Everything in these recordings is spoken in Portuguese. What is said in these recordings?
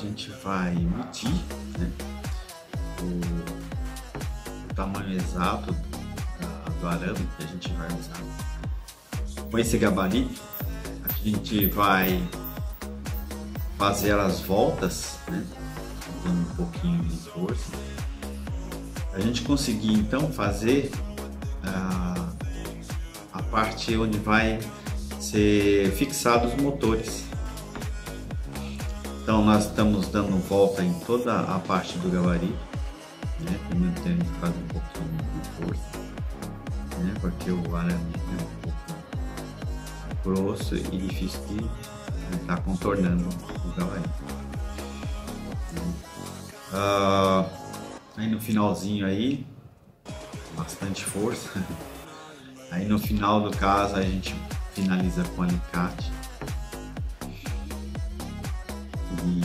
gente vai medir, né, o tamanho exato do arame que a gente vai usar. Com esse gabarito, a gente vai fazer as voltas, né, dando um pouquinho de força. A gente conseguir então fazer a parte onde vai ser fixados os motores. Então nós estamos dando volta em toda a parte do gabarito, né? Primeiro temos que fazer um pouquinho de força, né? Porque o arame é um pouco grosso e difícil de estar contornando o gabarito. Aí no finalzinho aí, bastante força. Aí no final do caso a gente finaliza com alicate. E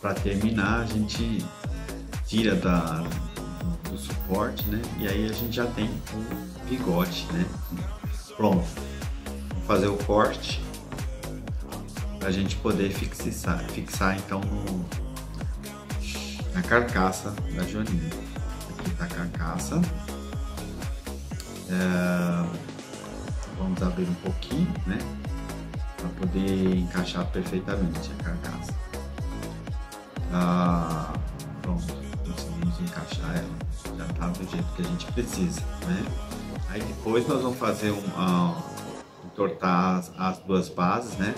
para terminar a gente tira do suporte, né? E aí a gente já tem o bigode, né? Pronto. Vamos fazer o corte para a gente poder fixar então na carcaça da joaninha. Aqui está a carcaça. Vamos abrir um pouquinho, né? Para poder encaixar perfeitamente a carcaça. Pronto, conseguimos encaixar ela, já está do jeito que a gente precisa, né? Aí depois nós vamos fazer entortar as duas bases, né?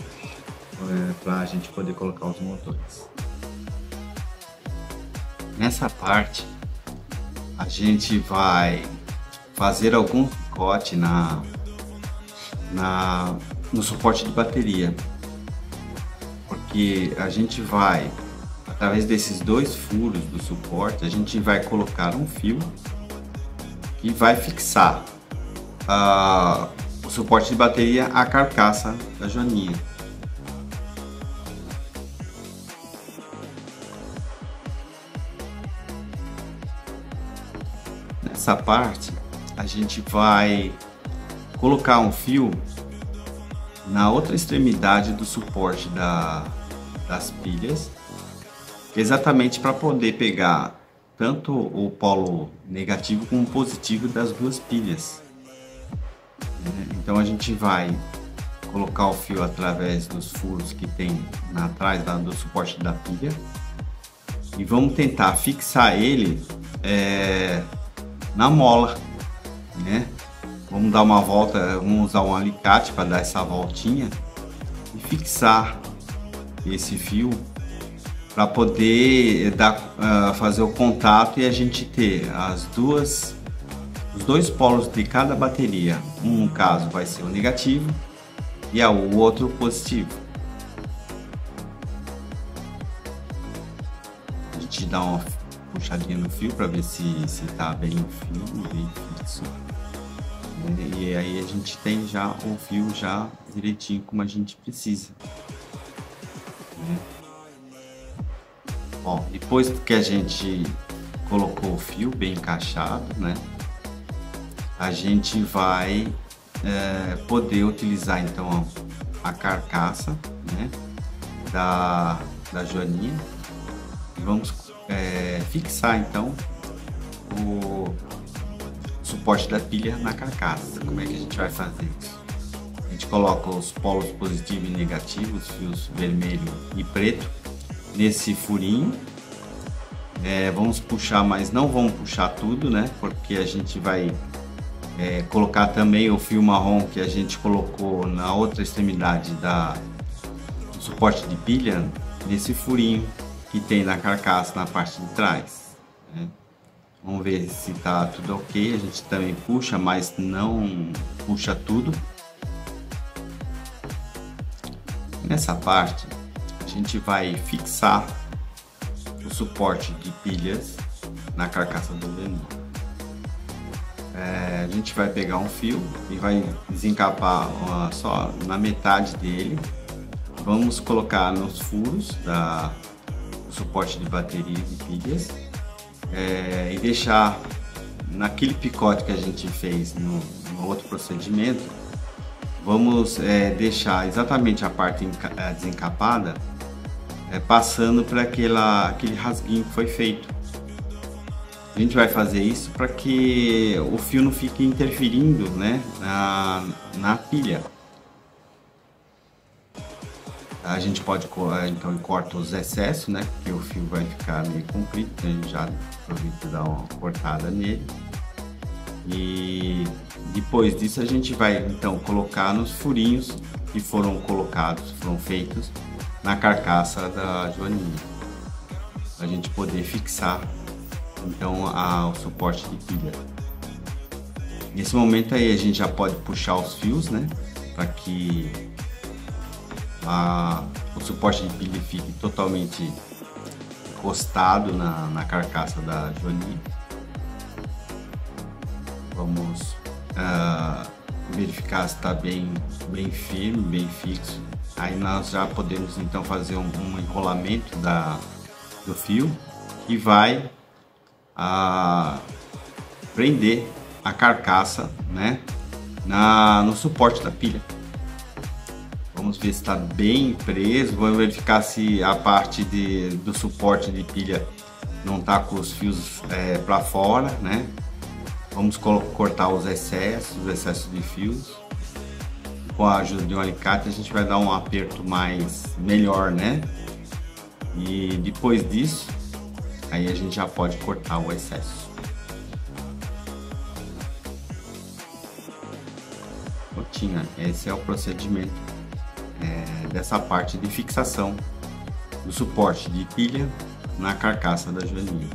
Para a gente poder colocar os motores. Nessa parte a gente vai fazer algum picote no suporte de bateria, porque a gente vai, através desses dois furos do suporte, a gente vai colocar um fio que vai fixar o suporte de bateria à carcaça da joaninha. Nessa parte a gente vai colocar um fio na outra extremidade do suporte das pilhas, exatamente para poder pegar tanto o polo negativo como o positivo das duas pilhas. Então a gente vai colocar o fio através dos furos que tem atrás do suporte da pilha e vamos tentar fixar ele na mola, né? Vamos dar uma volta, vamos usar um alicate para dar essa voltinha e fixar esse fio para poder fazer o contato e a gente ter os dois polos de cada bateria. Um caso vai ser o negativo e o outro o positivo. A gente dá uma puxadinha no fio para ver se está bem firme, bem fixo. E aí a gente tem já o fio já direitinho como a gente precisa. Bom, depois que a gente colocou o fio bem encaixado, né, a gente vai poder utilizar então a carcaça, né, da joaninha e vamos fixar então o suporte da pilha na carcaça. Como é que a gente vai fazer isso? A gente coloca os polos positivo e negativo, os fios vermelho e preto, nesse furinho. Vamos puxar, mas não vamos puxar tudo, né? Porque a gente vai colocar também o fio marrom que a gente colocou na outra extremidade do suporte de pilha, nesse furinho que tem na carcaça na parte de trás, né? Vamos ver se está tudo ok. A gente também puxa, mas não puxa tudo. Nessa parte a gente vai fixar o suporte de pilhas na carcaça do veneiro. A gente vai pegar um fio e vai desencapar só na metade dele. Vamos colocar nos furos do suporte de bateria de pilhas. E deixar naquele picote que a gente fez no outro procedimento. Vamos deixar exatamente a parte desencapada passando para aquele rasguinho que foi feito. A gente vai fazer isso para que o fio não fique interferindo, né, na pilha. A gente pode, então, corta os excessos, né, porque o fio vai ficar meio comprido, então a gente já aproveita e dá uma cortada nele. E depois disso a gente vai, então, colocar nos furinhos que foram feitos na carcaça da joaninha, a gente poder fixar, então, o suporte de pilha. Nesse momento aí a gente já pode puxar os fios, né, para que o suporte de pilha fique totalmente encostado na carcaça da joaninha. Vamos verificar se está bem firme, bem fixo. Aí nós já podemos então fazer um enrolamento do fio que vai prender a carcaça, né, no suporte da pilha. Vamos ver se está bem preso. Vamos verificar se a parte do suporte de pilha não está com os fios para fora, né? Vamos cortar os excessos de fios. Com a ajuda de um alicate a gente vai dar um aperto melhor, né? E depois disso, aí a gente já pode cortar o excesso. Rotina, esse é o procedimento dessa parte de fixação do suporte de pilha na carcaça da joaninha.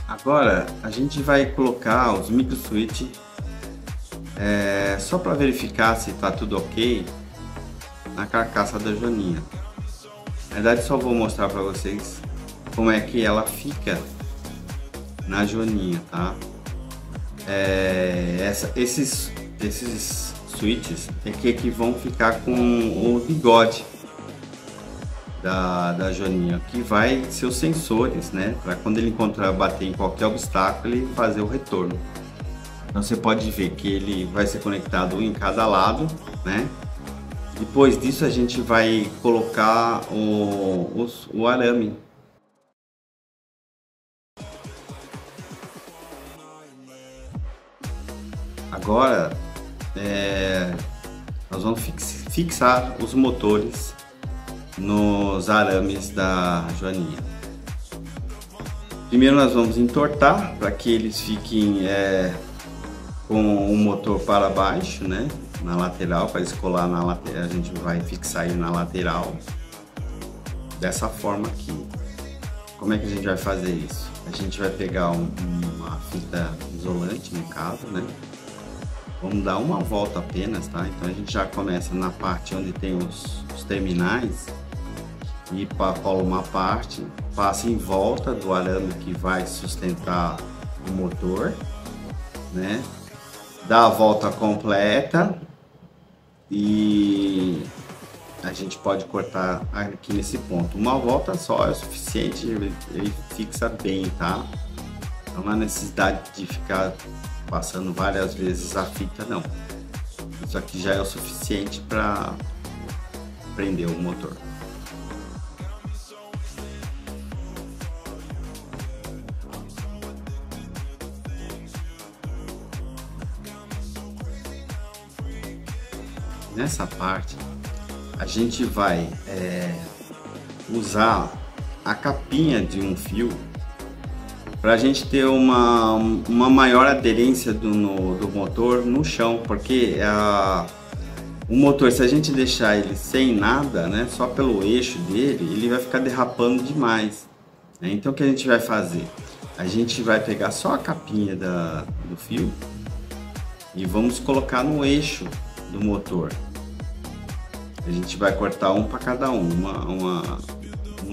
Agora a gente vai colocar os micro switch só para verificar se está tudo ok na carcaça da joaninha. Na verdade só vou mostrar para vocês como é que ela fica na joaninha, tá? Esses switches que vão ficar com o bigode da joaninha, que vai ser os sensores, né, para quando ele bater em qualquer obstáculo ele fazer o retorno. Então você pode ver que ele vai ser conectado um em cada lado, né? Depois disso a gente vai colocar o arame. Agora nós vamos fixar os motores nos arames da joaninha. Primeiro nós vamos entortar para que eles fiquem com o motor para baixo, né, na lateral, para descolar na lateral. A gente vai fixar ele na lateral dessa forma aqui. Como é que a gente vai fazer isso? A gente vai pegar uma fita isolante, no caso, né? Vamos dar uma volta apenas, tá? Então a gente já começa na parte onde tem os terminais e cola uma parte, passa em volta do arame que vai sustentar o motor, né? Dá a volta completa e a gente pode cortar aqui nesse ponto. Uma volta só é o suficiente, ele fixa bem, tá? Não há necessidade de ficar passando várias vezes a fita, não. Isso aqui já é o suficiente para prender o motor. Nessa parte a gente vai usar a capinha de um fio para a gente ter uma maior aderência do motor no chão, porque o motor, se a gente deixar ele sem nada, né, só pelo eixo dele, ele vai ficar derrapando demais, né? Então o que a gente vai fazer? A gente vai pegar só a capinha do fio e vamos colocar no eixo do motor. A gente vai cortar um para cada um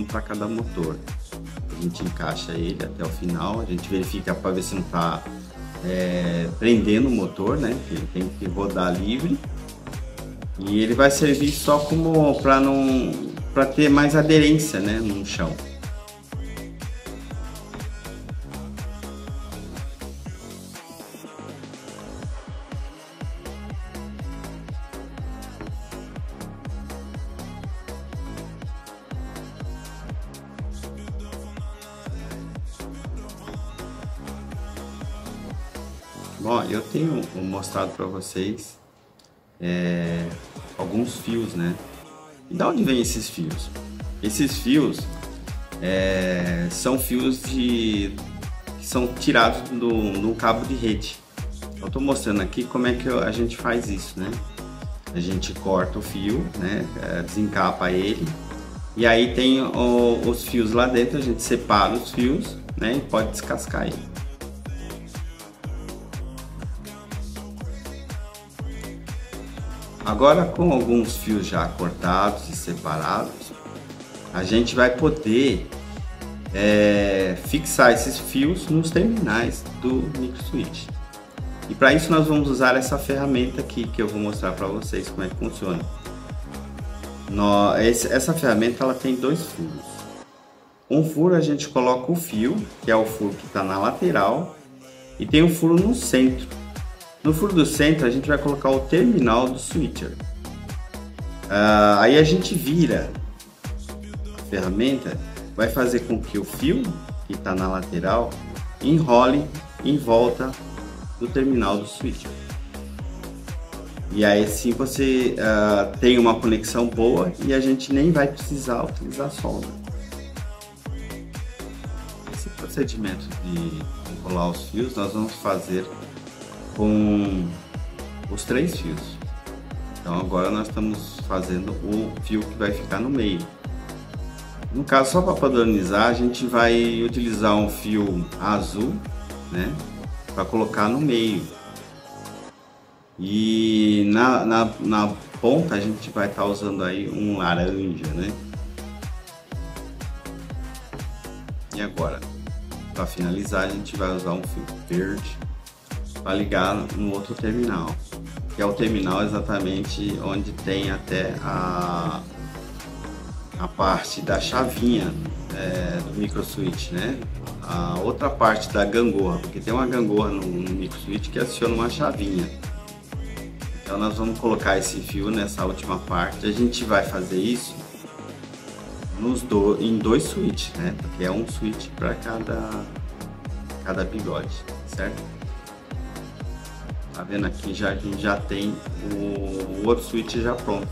para cada motor. A gente encaixa ele até o final, a gente verifica para ver se não está prendendo o motor, né? Ele tem que rodar livre. E ele vai servir só como para ter mais aderência, né, no chão. Bom, eu tenho mostrado para vocês alguns fios, né? E da onde vem esses fios? Esses fios são fios que são tirados do cabo de rede. Eu estou mostrando aqui como é que a gente faz isso, né? A gente corta o fio, né? Desencapa ele e aí tem os fios lá dentro, a gente separa os fios, né? E pode descascar ele. Agora, com alguns fios já cortados e separados, a gente vai poder fixar esses fios nos terminais do microswitch. E para isso nós vamos usar essa ferramenta aqui que eu vou mostrar para vocês como é que funciona. Essa ferramenta ela tem dois furos. Um furo a gente coloca o fio, que é o furo que está na lateral, e tem um furo no centro. No furo do centro a gente vai colocar o terminal do switcher. Aí a gente vira a ferramenta, vai fazer com que o fio que está na lateral enrole em volta do terminal do switcher. E aí assim você tem uma conexão boa e a gente nem vai precisar utilizar solda. Esse procedimento de enrolar os fios nós vamos fazer com os 3 fios. Então agora nós estamos fazendo o fio que vai ficar no meio. No caso, só para padronizar, a gente vai utilizar um fio azul, né, para colocar no meio. E na ponta a gente vai estar usando aí um laranja, né? E agora, para finalizar, a gente vai usar um fio verde para ligar no outro terminal, que é o terminal exatamente onde tem até a parte da chavinha do microswitch, né? A outra parte da gangorra, porque tem uma gangorra no microswitch que aciona uma chavinha. Então nós vamos colocar esse fio nessa última parte. A gente vai fazer isso em 2 switches, né? Porque é um switch para cada bigode, certo? Tá vendo aqui, a gente já tem o outro switch já pronto.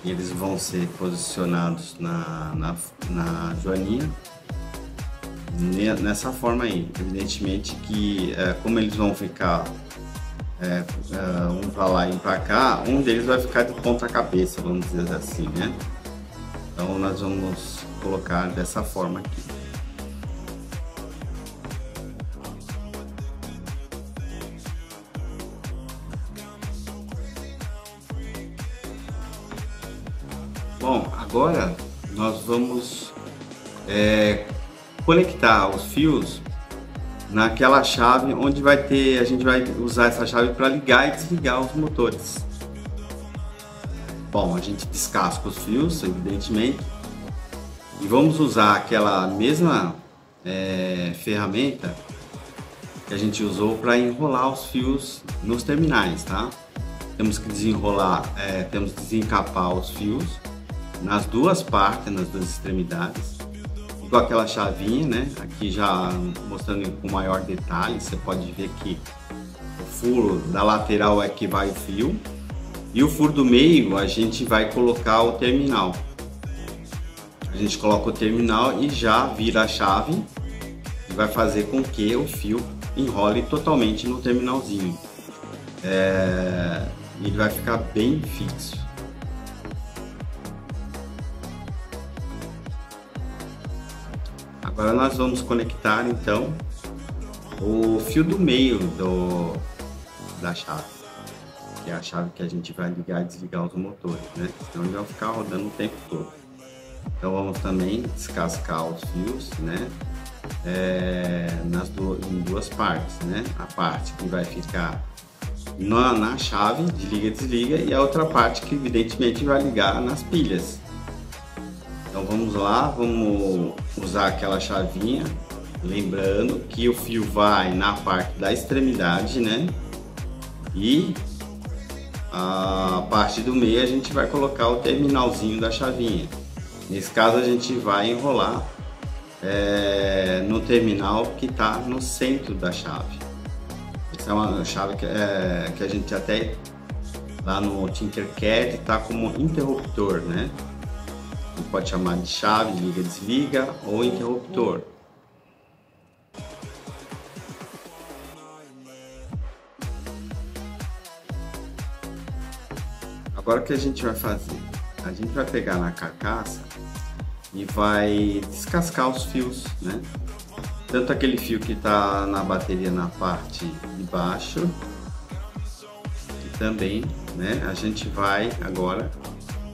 E eles vão ser posicionados na joaninha nessa forma aí. Evidentemente que como eles vão ficar um para lá e um para cá, um deles vai ficar de ponta cabeça, vamos dizer assim, né? Então nós vamos colocar dessa forma aqui. Bom, agora nós vamos conectar os fios naquela chave onde a gente vai usar essa chave para ligar e desligar os motores. Bom, a gente descasca os fios, evidentemente, e vamos usar aquela mesma ferramenta que a gente usou para enrolar os fios nos terminais, tá? Temos que desenrolar, temos que desencapar os fios nas duas partes, nas duas extremidades, igual aquela chavinha, né? Aqui já mostrando com maior detalhe, você pode ver que o furo da lateral é que vai o fio e o furo do meio a gente vai colocar o terminal. A gente coloca o terminal e já vira a chave e vai fazer com que o fio enrole totalmente no terminalzinho. Ele vai ficar bem fixo. Agora nós vamos conectar então o fio do meio da chave, que é a chave que a gente vai ligar e desligar os motores, né? Senão ele vai ficar rodando o tempo todo. Então vamos também descascar os fios, né? em duas partes, né? A parte que vai ficar na chave de liga e desliga e a outra parte que evidentemente vai ligar nas pilhas. Então vamos lá, vamos usar aquela chavinha, lembrando que o fio vai na parte da extremidade, né? E a parte do meio a gente vai colocar o terminalzinho da chavinha. Nesse caso a gente vai enrolar no terminal que está no centro da chave. Essa é uma chave que a gente até lá no Tinkercad está como interruptor, né? A gente pode chamar de chave, liga, desliga ou interruptor. Agora o que a gente vai fazer? A gente vai pegar na carcaça e vai descascar os fios, né? Tanto aquele fio que está na bateria na parte de baixo, e também, né? A gente vai agora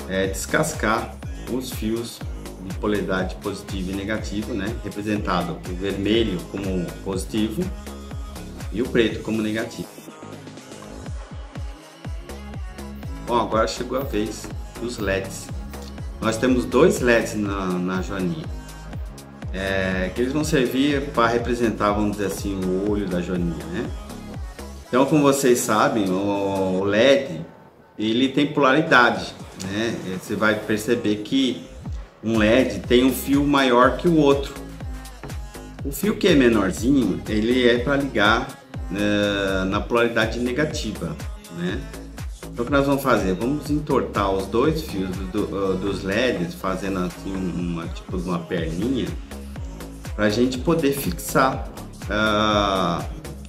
descascar os fios de polaridade positiva e negativa, né? Representado o vermelho como positivo e o preto como negativo. Bom, agora chegou a vez dos LEDs. Nós temos dois LEDs na joaninha, que eles vão servir para representar, vamos dizer assim, o olho da joaninha, né? Então, como vocês sabem, o LED ele tem polaridade, né? Você vai perceber que um LED tem um fio maior que o outro. O fio que é menorzinho, ele é para ligar na polaridade negativa, né? Então o que nós vamos fazer? Vamos entortar os dois fios dos LEDs, fazendo assim tipo de uma perninha, para a gente poder fixar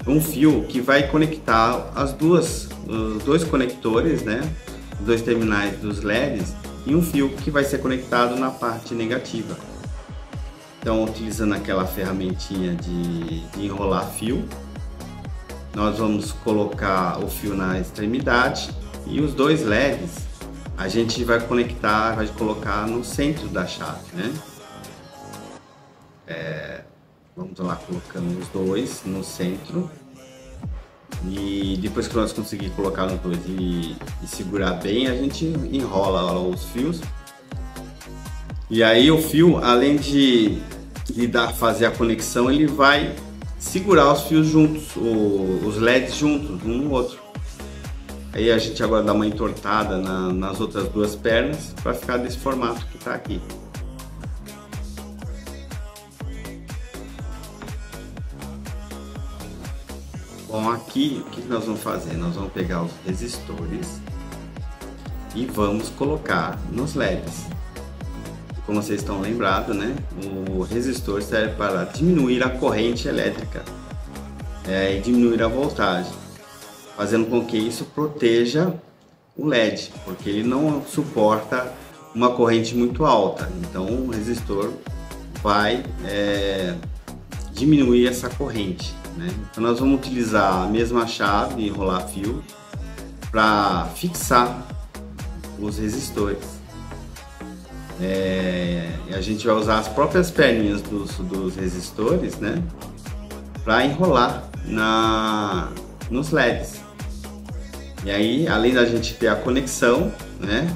um fio que vai conectar os dois conectores, né? Os dois terminais dos LEDs e um fio que vai ser conectado na parte negativa. Então, utilizando aquela ferramentinha de enrolar fio, nós vamos colocar o fio na extremidade. E os dois LEDs a gente vai conectar, vai colocar no centro da chave, né? Vamos lá colocando os dois no centro. E depois que nós conseguirmos colocar os dois e segurar bem, a gente enrola os fios. E aí o fio, além de fazer a conexão, ele vai segurar os fios juntos, os LEDs juntos, um no outro. Aí a gente agora dá uma entortada nas outras duas pernas para ficar desse formato que está aqui. Bom, aqui o que nós vamos fazer? Nós vamos pegar os resistores e vamos colocar nos LEDs. Como vocês estão lembrados, né? O resistor serve para diminuir a corrente elétrica e diminuir a voltagem, fazendo com que isso proteja o LED, porque ele não suporta uma corrente muito alta. Então o resistor vai diminuir essa corrente, né? Então nós vamos utilizar a mesma chave e enrolar fio para fixar os resistores. A gente vai usar as próprias perninhas dos resistores, né, para enrolar nos LEDs. E aí, além da gente ter a conexão, né,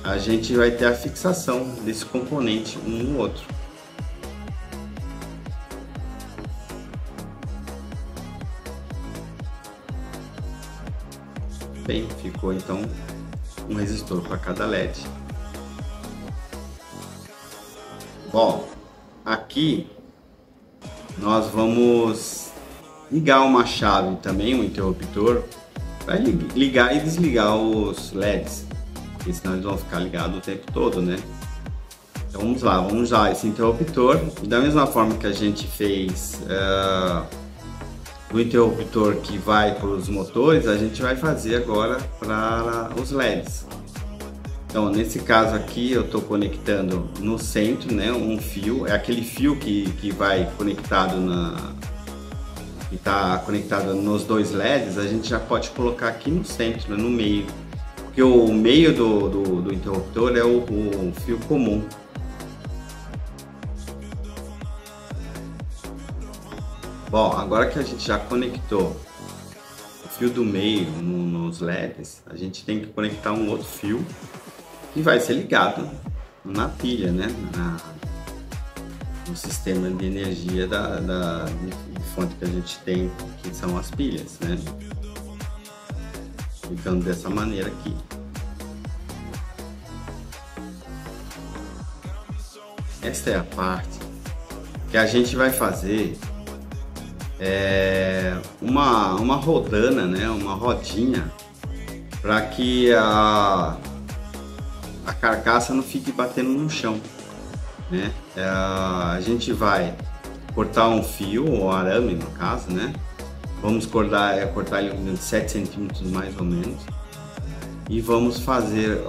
a gente vai ter a fixação desse componente um no outro. Bem, ficou então um resistor para cada LED. Bom, aqui nós vamos ligar uma chave também, um interruptor, para ligar e desligar os LEDs, porque senão eles vão ficar ligados o tempo todo, né? Então vamos lá, vamos usar esse interruptor e da mesma forma que a gente fez o interruptor que vai para os motores, a gente vai fazer agora para os LEDs. Então, nesse caso aqui, eu estou conectando no centro, né, um fio, é aquele fio que vai conectado que está conectado nos dois LEDs, a gente já pode colocar aqui no centro, né, no meio, porque o meio do interruptor é o fio comum. Bom, agora que a gente já conectou o fio do meio nos LEDs, a gente tem que conectar um outro fio que vai ser ligado na pilha, né? No sistema de energia de fonte que a gente tem, que são as pilhas, né? Ficando dessa maneira aqui. Esta é a parte que a gente vai fazer uma rodana, né? Uma rodinha, para que a carcaça não fique batendo no chão, né? A gente vai cortar um fio, ou arame no caso, né? Vamos cortar ele de 7 centímetros mais ou menos, e vamos fazer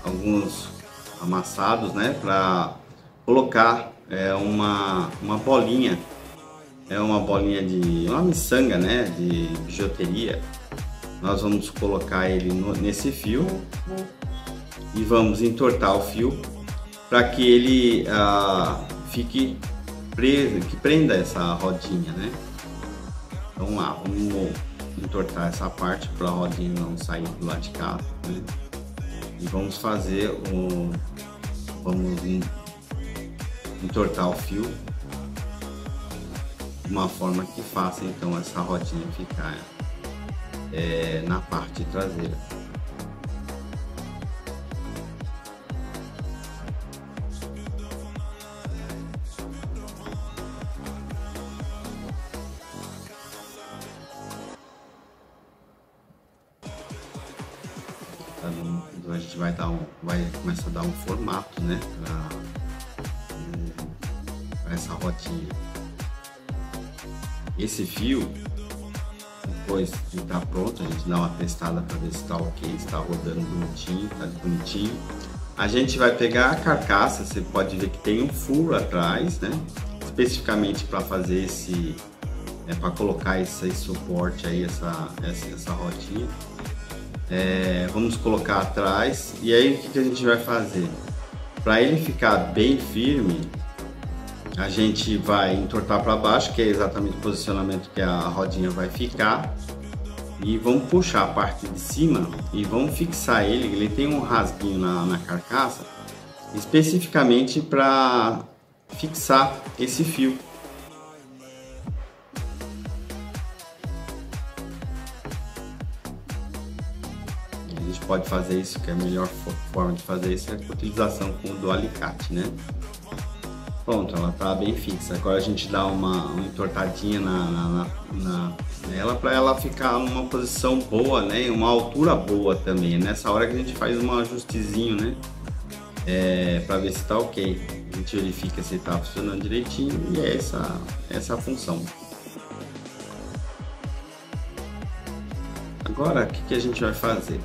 alguns amassados, né? Para colocar uma bolinha, uma miçanga, né? De bijuteria. Nós vamos colocar ele nesse fio e vamos entortar o fio para que ele fique preso, que prenda essa rodinha, né? Então vamos lá, vamos entortar essa parte para a rodinha não sair do lado de cá, né? E vamos vamos entortar o fio de uma forma que faça então essa rodinha ficar na parte traseira. Então a gente vai começar a dar um formato, né, para essa rodinha. Esse fio, depois de estar pronto, a gente dá uma testada para ver se está ok, está rodando bonitinho, está bonitinho. A gente vai pegar a carcaça, você pode ver que tem um furo atrás, né, especificamente para fazer para colocar esse suporte aí, essa rodinha. Vamos colocar atrás, e aí o que a gente vai fazer? Para ele ficar bem firme, a gente vai entortar para baixo, que é exatamente o posicionamento que a rodinha vai ficar, e vamos puxar a parte de cima e vamos fixar ele. Ele tem um rasguinho na carcaça, especificamente para fixar esse fio. A gente pode fazer isso, que é a melhor forma de fazer isso é a utilização do alicate, né? Pronto, ela tá bem fixa. Agora a gente dá uma entortadinha nela para ela ficar numa posição boa, né? E uma altura boa também. Nessa hora que a gente faz um ajustezinho, né? Para ver se tá ok. A gente verifica se tá funcionando direitinho, e é essa a função. Agora o que a gente vai fazer?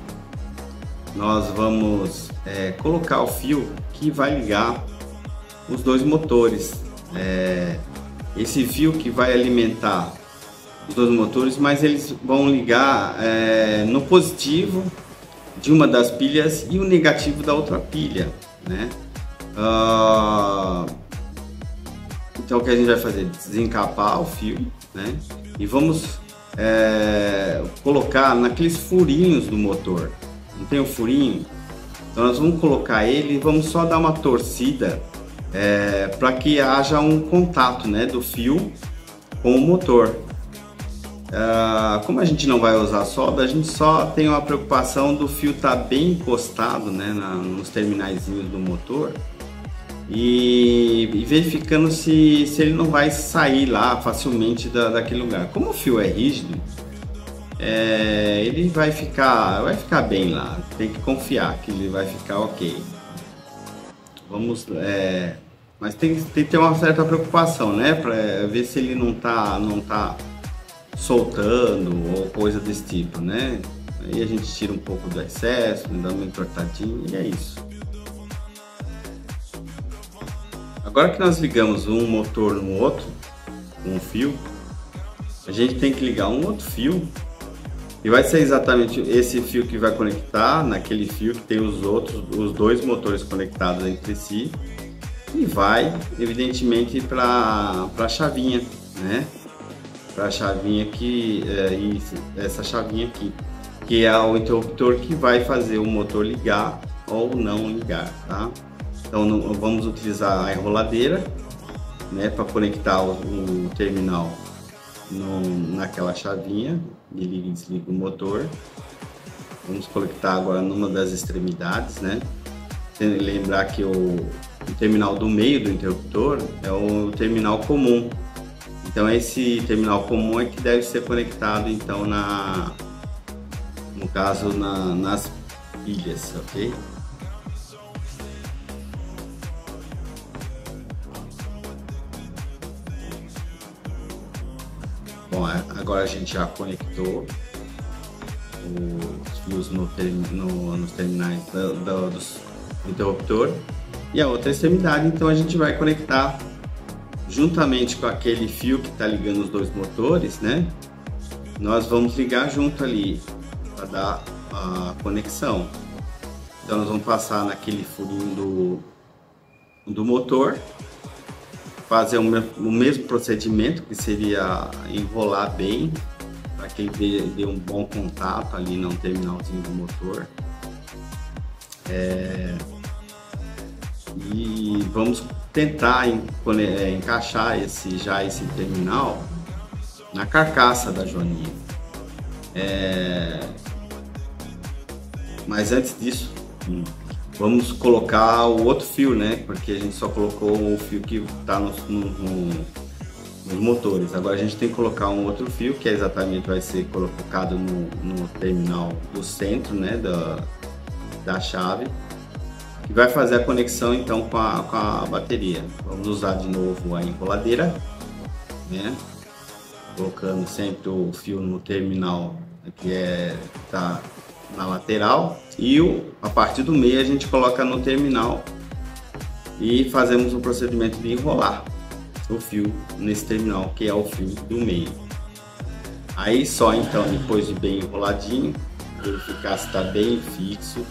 Nós vamos colocar o fio que vai ligar os dois motores. Esse fio que vai alimentar os dois motores, mas eles vão ligar no positivo de uma das pilhas e o negativo da outra pilha, né? Então o que a gente vai fazer? Desencapar o fio, né? E vamos colocar naqueles furinhos do motor. Não tem um furinho? Então nós vamos colocar ele e vamos só dar uma torcida para que haja um contato, né, do fio com o motor. Como a gente não vai usar solda, a gente só tem uma preocupação do fio estar bem encostado, né, nos terminaizinhos do motor, e verificando se ele não vai sair lá facilmente daquele lugar. Como o fio é rígido, ele vai ficar bem lá. Tem que confiar que ele vai ficar ok. Vamos, mas tem que ter uma certa preocupação, né, para ver se ele não tá soltando ou coisa desse tipo, né? Aí a gente tira um pouco do excesso, dá uma entortadinha, e é isso. Agora que nós ligamos um motor no outro, com um fio, a gente tem que ligar um outro fio, e vai ser exatamente esse fio que vai conectar naquele fio que tem os dois motores conectados entre si. e vai evidentemente para a chavinha, né? Para a chavinha que essa chavinha aqui, que é o interruptor que vai fazer o motor ligar ou não ligar, tá? Então vamos utilizar a enroladeira, né, para conectar o terminal naquela chavinha de liga e desliga o motor. Vamos conectar agora numa das extremidades, né? Lembrar que o terminal do meio do interruptor é o terminal comum. Então esse terminal comum é que deve ser conectado então no caso nas pilhas, ok? Bom, agora a gente já conectou os fios nos terminais do interruptor e a outra extremidade, então a gente vai conectar juntamente com aquele fio que está ligando os dois motores, né? Nós vamos ligar junto ali para dar a conexão. Então nós vamos passar naquele furinho do motor, fazer o mesmo procedimento, que seria enrolar bem para que ele dê um bom contato ali no terminalzinho do motor. E vamos tentar encaixar esse terminal na carcaça da joaninha. Mas antes disso, vamos colocar o outro fio, né? Porque a gente só colocou o fio que está nos motores. Agora a gente tem que colocar um outro fio que exatamente vai ser colocado no terminal do centro, né? Da chave, que vai fazer a conexão então com a bateria. Vamos usar de novo a enroladeira, né? Colocando sempre o fio no terminal que está na lateral, e a partir do meio a gente coloca no terminal e fazemos o procedimento de enrolar o fio nesse terminal, que é o fio do meio. Aí só então, depois de bem enroladinho, verificar se está bem fixo,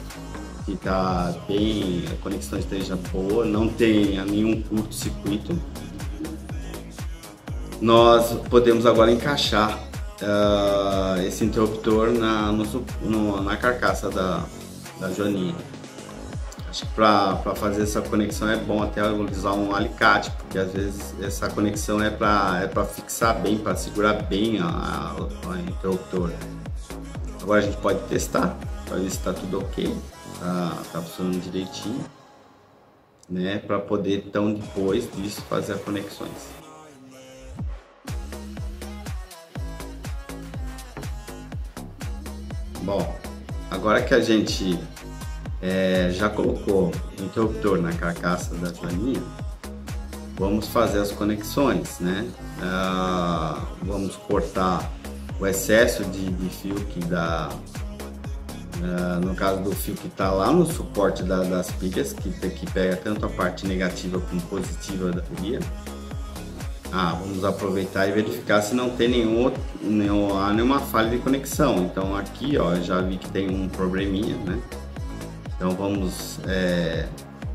que tá bem, a conexão esteja boa, não tenha nenhum curto-circuito. Nós podemos agora encaixar esse interruptor na carcaça da joaninha. Acho que para fazer essa conexão é bom até usar um alicate, porque às vezes essa conexão é para fixar bem, para segurar bem o interruptor. Agora a gente pode testar para ver se está tudo ok, tá funcionando direitinho, né? Para poder então depois disso fazer as conexões. Bom, agora que a gente já colocou o interruptor na carcaça da joaninha, vamos fazer as conexões, né? Vamos cortar o excesso de fio que dá, no caso do fio que está lá no suporte das pilhas, que pega tanto a parte negativa como positiva da pilha. Vamos aproveitar e verificar se não tem nenhuma falha de conexão. Então aqui, ó, já vi que tem um probleminha, né? Então vamos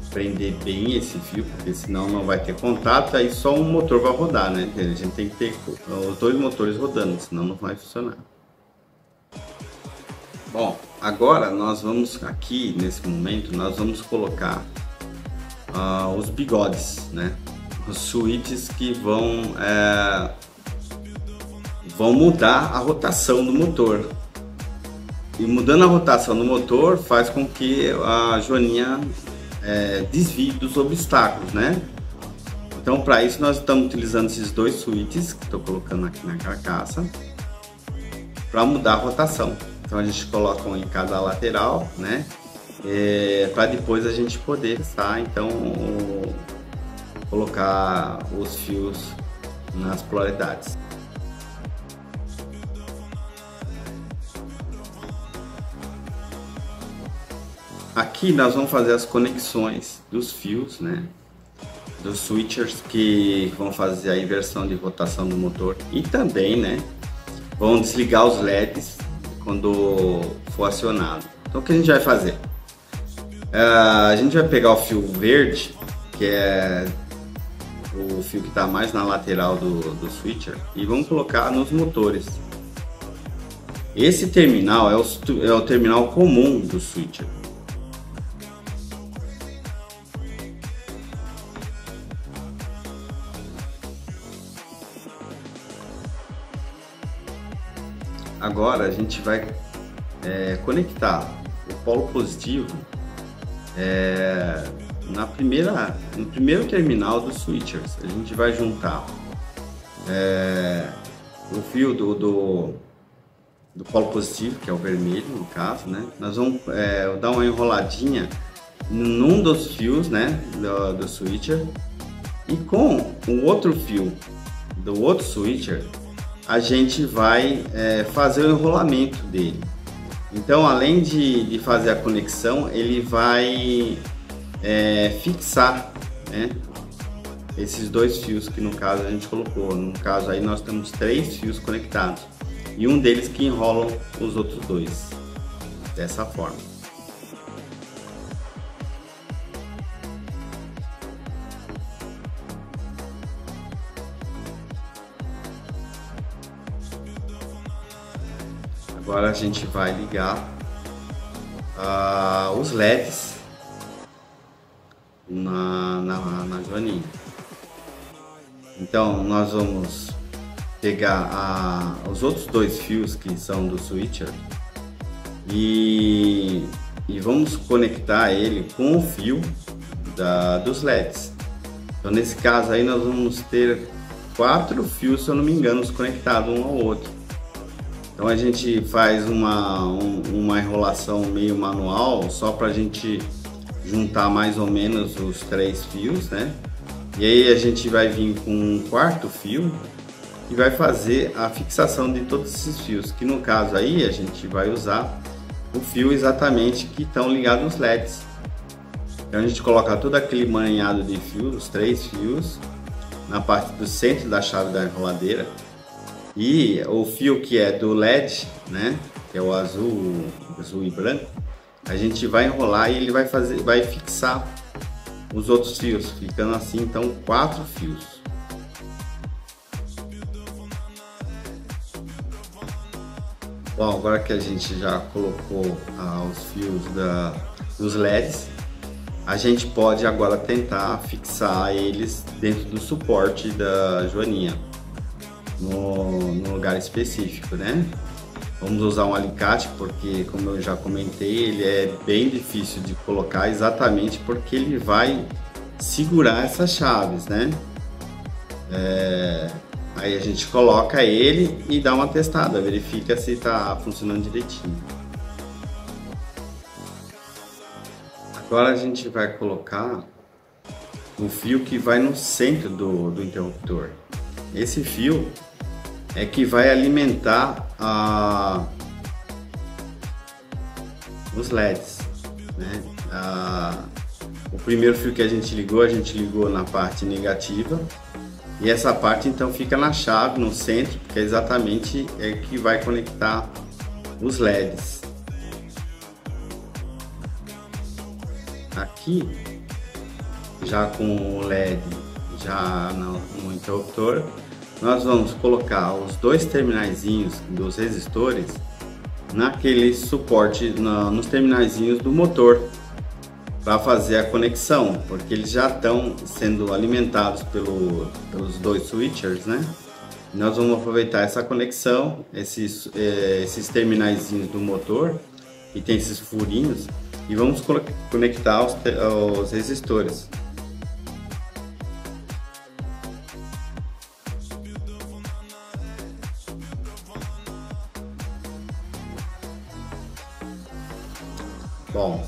prender bem esse fio, porque senão não vai ter contato, aí só um motor vai rodar, né? A gente tem que ter os dois motores rodando, senão não vai funcionar. Bom, agora nós vamos aqui, nesse momento, nós vamos colocar os bigodes, né? Os switches que vão mudar a rotação do motor. E mudando a rotação do motor faz com que a joaninha desvie dos obstáculos, né? Então, para isso nós estamos utilizando esses dois switches que estou colocando aqui na carcaça para mudar a rotação. Então a gente coloca um em cada lateral, né? Para depois a gente poder então colocar os fios nas polaridades. Aqui nós vamos fazer as conexões dos fios, né? Dos switchers que vão fazer a inversão de rotação do motor, e também, né, vão desligar os LEDs quando for acionado. Então o que a gente vai fazer? A gente vai pegar o fio verde que é o fio que está mais na lateral do switcher, e vamos colocar nos motores. Esse terminal é o terminal comum do switcher. Agora a gente vai conectar o polo positivo no primeiro terminal dos switchers. A gente vai juntar o fio do polo positivo, que é o vermelho no caso, né? Nós vamos dar uma enroladinha num dos fios, né, do switcher, e com o outro fio do outro switcher a gente vai fazer o enrolamento dele. Então, além de fazer a conexão, ele vai fixar, né, esses dois fios que no caso a gente colocou. No caso aí nós temos 3 fios conectados e um deles que enrolam os outros dois, dessa forma. Agora a gente vai ligar os LEDs na joaninha. Então nós vamos pegar os outros 2 fios que são do switcher e vamos conectar ele com o fio dos LEDs. Então nesse caso aí nós vamos ter 4 fios, se eu não me engano, conectados um ao outro. Então a gente faz uma enrolação meio manual, só para a gente juntar mais ou menos os 3 fios, né? E aí a gente vai vir com um 4º fio e vai fazer a fixação de todos esses fios, que no caso aí a gente vai usar o fio exatamente que estão ligados nos LEDs. Então a gente coloca todo aquele emaranhado de fios, os 3 fios, na parte do centro da chave da enroladeira. E o fio que é do LED, né, que é o azul e branco, a gente vai enrolar e ele vai fixar os outros fios, ficando assim então 4 fios. Bom, agora que a gente já colocou os fios dos LEDs, a gente pode agora tentar fixar eles dentro do suporte da joaninha. No lugar específico, né? Vamos usar um alicate porque, como eu já comentei, ele é bem difícil de colocar, exatamente porque ele vai segurar essas chaves, né? Aí a gente coloca ele e dá uma testada, verifica se está funcionando direitinho. Agora a gente vai colocar o fio que vai no centro do interruptor. Esse fio é que vai alimentar os LEDs, né? O primeiro fio que a gente ligou na parte negativa, e essa parte então fica na chave no centro, porque é exatamente que vai conectar os LEDs. Aqui, já com o LED já no interruptor, nós vamos colocar os 2 terminaizinhos dos resistores naquele suporte, nos terminaizinhos do motor, para fazer a conexão, porque eles já estão sendo alimentados pelos 2 switchers, né? Nós vamos aproveitar essa conexão, esses terminaizinhos do motor, que tem esses furinhos, e vamos conectar os resistores. Bom,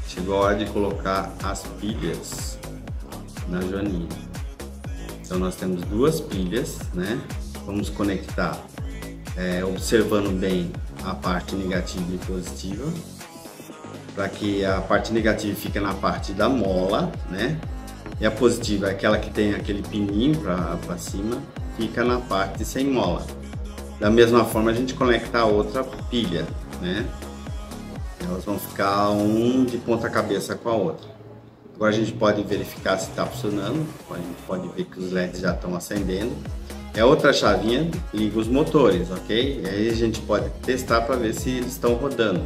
chegou a hora de colocar as pilhas na joaninha. Então nós temos 2 pilhas, né? Vamos conectar observando bem a parte negativa e positiva, para que a parte negativa fique na parte da mola, né? E a positiva é aquela que tem aquele pininho para cima, fica na parte sem mola. Da mesma forma a gente conecta a outra pilha, né? Elas vão ficar um de ponta cabeça com a outra. Agora a gente pode verificar se está funcionando, a gente pode ver que os LEDs já estão acendendo. É outra chavinha, liga os motores, ok? E aí a gente pode testar para ver se eles estão rodando.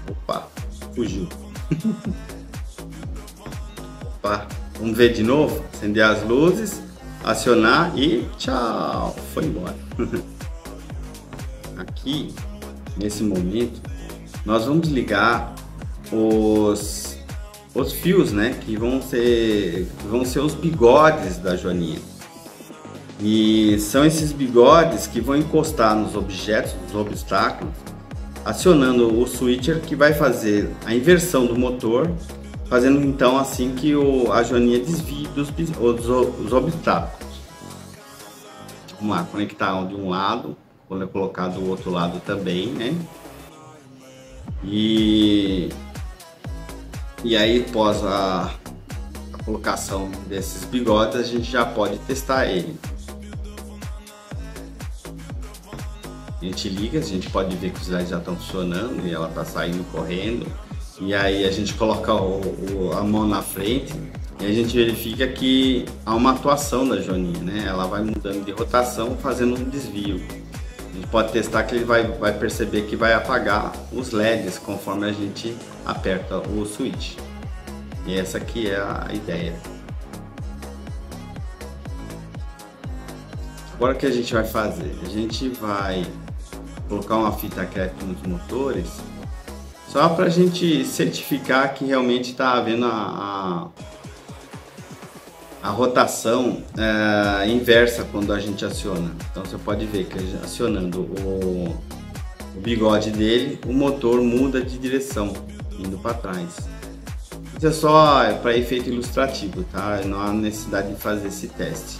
Opa, fugiu. Opa, vamos ver de novo? Acender as luzes, acionar e tchau, foi embora. Aqui, nesse momento, nós vamos ligar os fios, né? Que vão ser os bigodes da Joaninha. E são esses bigodes que vão encostar nos objetos, nos obstáculos, acionando o switcher que vai fazer a inversão do motor, fazendo então assim que a Joaninha desvie os obstáculos. Vamos lá, conectar de um lado, vou colocar do outro lado também, né? E aí, após a colocação desses bigodes, a gente já pode testar ele. A gente liga, a gente pode ver que os LEDs já estão funcionando e ela está saindo correndo. E aí a gente coloca a mão na frente e a gente verifica que há uma atuação da Joaninha, né? Ela vai mudando de rotação, fazendo um desvio. A gente pode testar que ele vai perceber que vai apagar os LEDs conforme a gente aperta o switch. E essa aqui é a ideia. Agora o que a gente vai fazer? A gente vai colocar uma fita crepe nos motores, só para a gente certificar que realmente está havendo a rotação inversa quando a gente aciona. Então você pode ver que acionando o bigode dele, o motor muda de direção, indo para trás. Isso é só para efeito ilustrativo, tá? Não há necessidade de fazer esse teste.